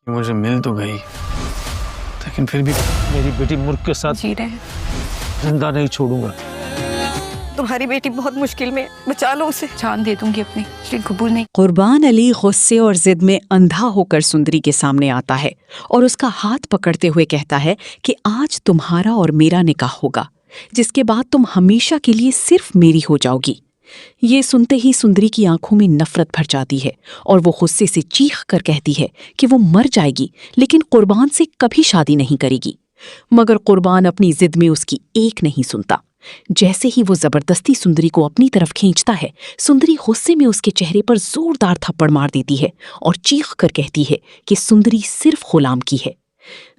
मुझे मिल तो गई, लेकिन फिर भी मेरी बेटी मुर्ग के साथ जी रहे हैं। जिंदा नहीं छोड़ूंगा। तुम्हारी बेटी बहुत मुश्किल में, बचा लो उसे। जान दे दूंगी अपनी, लेकिन कबूल नहीं। कुर्बान अली गुस्से और जिद में अंधा होकर सुंदरी के सामने आता है और उसका हाथ पकड़ते हुए कहता है कि आज तुम्हारा और मेरा निकाह होगा, जिसके बाद तुम हमेशा के लिए सिर्फ मेरी हो जाओगी। ये सुनते ही सुंदरी की आंखों में नफरत भर जाती है और वो गुस्से से चीख कर कहती है कि वो मर जाएगी, लेकिन कुर्बान से कभी शादी नहीं करेगी। मगर कुर्बान अपनी जिद में उसकी एक नहीं सुनता। जैसे ही वो जबरदस्ती सुंदरी को अपनी तरफ खींचता है, सुंदरी गुस्से में उसके चेहरे पर जोरदार थप्पड़ मार देती है और चीख कर कहती है कि सुंदरी सिर्फ गुलाम की है।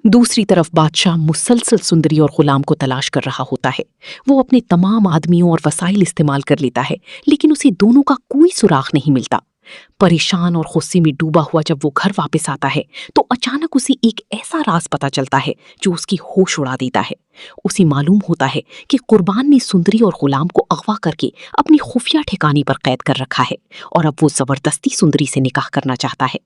दूसरी तरफ बादशाह मुसलसल सुंदरी और गुलाम को तलाश कर रहा होता है। वो अपने तमाम आदमियों और वसाइल इस्तेमाल कर लेता है, लेकिन उसे दोनों का कोई सुराग नहीं मिलता। परेशान और गुस्से में डूबा हुआ जब वो घर वापस आता है तो अचानक उसे एक ऐसा राज पता चलता है जो उसकी होश उड़ा देता है। उसे मालूम होता है कि कुर्बान ने सुंदरी और गुलाम को अगवा करके अपनी खुफिया ठिकाने पर कैद कर रखा है और अब वो जबरदस्ती सुंदरी से निकाह करना चाहता है।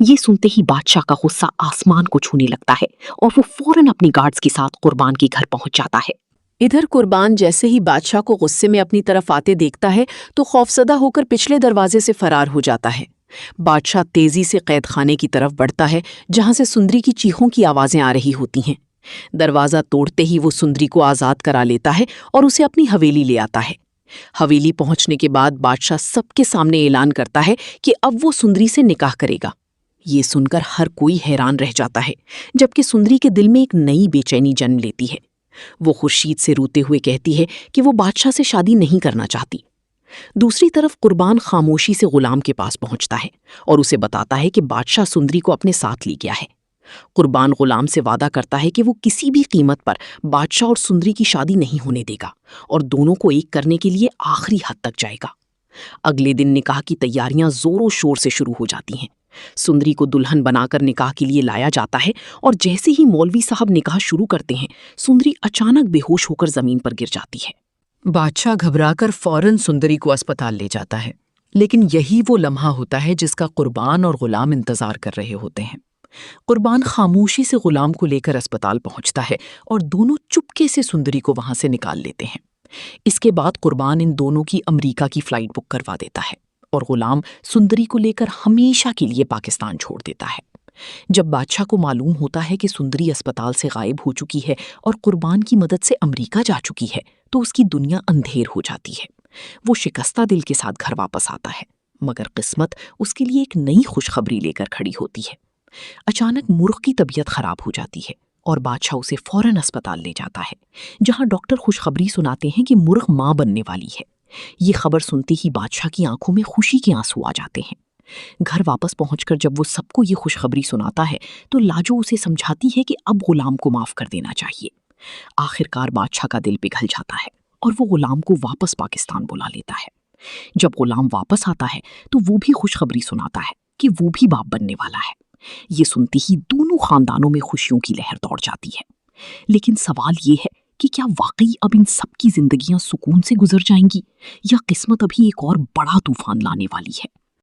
ये सुनते ही बादशाह का गुस्सा आसमान को छूने लगता है और वो फौरन अपनी गार्ड्स के साथ कुर्बान के घर पहुंच जाता है। इधर कुर्बान जैसे ही बादशाह को गुस्से में अपनी तरफ आते देखता है तो खौफजदा होकर पिछले दरवाजे से फरार हो जाता है। बादशाह तेजी से कैद खाने की तरफ बढ़ता है, जहां से सुंदरी की चीखों की आवाजें आ रही होती हैं। दरवाजा तोड़ते ही वो सुंदरी को आजाद करा लेता है और उसे अपनी हवेली ले आता है। हवेली पहुंचने के बाद बादशाह सबके सामने ऐलान करता है कि अब वो सुंदरी से निकाह करेगा। ये सुनकर हर कोई हैरान रह जाता है, जबकि सुंदरी के दिल में एक नई बेचैनी जन्म लेती है। वो खुर्शीद से रोते हुए कहती है कि वो बादशाह से शादी नहीं करना चाहती। दूसरी तरफ कुर्बान खामोशी से गुलाम के पास पहुंचता है और उसे बताता है कि बादशाह सुंदरी को अपने साथ ले गया है। कुर्बान गुलाम से वादा करता है कि वो किसी भी कीमत पर बादशाह और सुंदरी की शादी नहीं होने देगा और दोनों को एक करने के लिए आखिरी हद तक जाएगा। अगले दिन निकाह की तैयारियां जोरों शोर से शुरू हो जाती हैं। सुंदरी को दुल्हन बनाकर निकाह के लिए लाया जाता है और जैसे ही मौलवी साहब निकाह शुरू करते हैं, सुंदरी अचानक बेहोश होकर जमीन पर गिर जाती है। बादशाह घबराकर फौरन सुंदरी को अस्पताल ले जाता है, लेकिन यही वो लम्हा होता है जिसका कुर्बान और गुलाम इंतजार कर रहे होते हैं। कुर्बान खामोशी से गुलाम को लेकर अस्पताल पहुंचता है और दोनों चुपके से सुंदरी को वहां से निकाल लेते हैं। इसके बाद कुर्बान इन दोनों की अमेरिका की फ्लाइट बुक करवा देता है और गुलाम सुंदरी को लेकर हमेशा के लिए पाकिस्तान छोड़ देता है। जब बादशाह को मालूम होता है कि सुंदरी अस्पताल से गायब हो चुकी है और कुर्बान की मदद से अमेरिका जा चुकी है, तो उसकी दुनिया अंधेर हो जाती है। वो शिकस्ता दिल के साथ घर वापस आता है, मगर किस्मत उसके लिए एक नई खुशखबरी लेकर खड़ी होती है। अचानक मुर्ग की तबीयत खराब हो जाती है और बादशाह उसे फौरन अस्पताल ले जाता है, जहां डॉक्टर खुशखबरी सुनाते हैं कि मुर्ग मां बनने वाली है। ये खबर सुनते ही बादशाह की आंखों में खुशी के आंसू आ जाते हैं। घर वापस पहुंचकर जब वो सबको ये खुशखबरी सुनाता है तो लाजो उसे समझाती है कि अब गुलाम को माफ कर देना चाहिए। आखिरकार बादशाह का दिल पिघल जाता है और वो गुलाम को वापस पाकिस्तान बुला लेता है। जब गुलाम वापस आता है तो वो भी खुशखबरी सुनाता है कि वो भी बाप बनने वाला है। ये सुनते ही दोनों खानदानों में खुशियों की लहर दौड़ जाती है। लेकिन सवाल ये है कि क्या वाकई अब इन सब की जिंदगियां सुकून से गुजर जाएंगी या किस्मत अभी एक और बड़ा तूफान लाने वाली है।